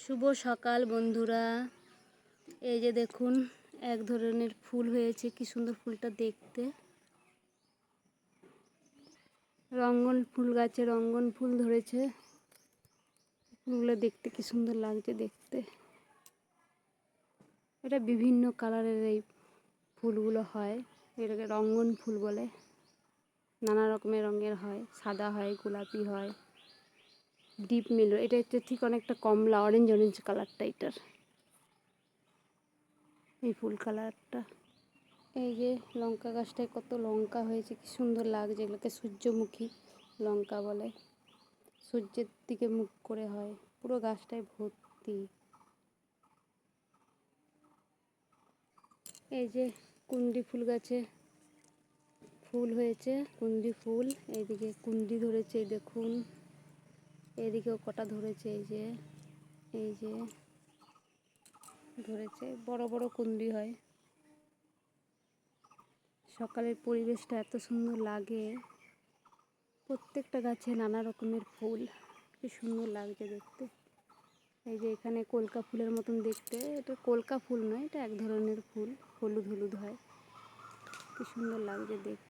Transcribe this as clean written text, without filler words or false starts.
শুভ সকাল বন্ধুরা। এই যে দেখুন এক ধরনের ফুল হয়েছে, কি সুন্দর ফুলটা দেখতে। রঙ্গন ফুল গাছে রঙ্গন ফুল ধরেছে, ফুলগুলো দেখতে কি সুন্দর লাগছে দেখতে। এটা বিভিন্ন কালারের এই ফুলগুলো হয়, এটাকে রঙ্গন ফুল বলে। নানা রকমের রঙের হয়, সাদা হয়, গোলাপি হয়, ডিপ মেলো। এটা হচ্ছে ঠিক অনেকটা কমলা, অরেঞ্জ অরেঞ্জ কালারটা এটার, এই ফুল কালারটা। এই যে লঙ্কা গাছটায় কত লঙ্কা হয়েছে, কি সুন্দর লাগছে। এগুলোকে সূর্যমুখী লঙ্কা বলে, সূর্যের দিকে মুখ করে হয়। পুরো গাছটায় ভর্তি। এই যে কুন্ডি ফুল গাছে ফুল হয়েছে, কুন্ডি ফুল। এইদিকে কুন্ডি ধরেছে, এই দেখুন। এইদিকেও কটা ধরেছে, এই যে ধরেছে। বড় বড় কুন্ডি হয়। সকালের পরিবেশটা এত সুন্দর লাগে, প্রত্যেকটা গাছে নানা রকমের ফুল, কি সুন্দর লাগছে দেখতে। এই যে এখানে কলকা ফুলের মতন দেখতে, এটা কলকা ফুল নয়, এটা এক ধরনের ফুল, হলুদ হলুদ হয়, কি সুন্দর লাগছে দেখতে।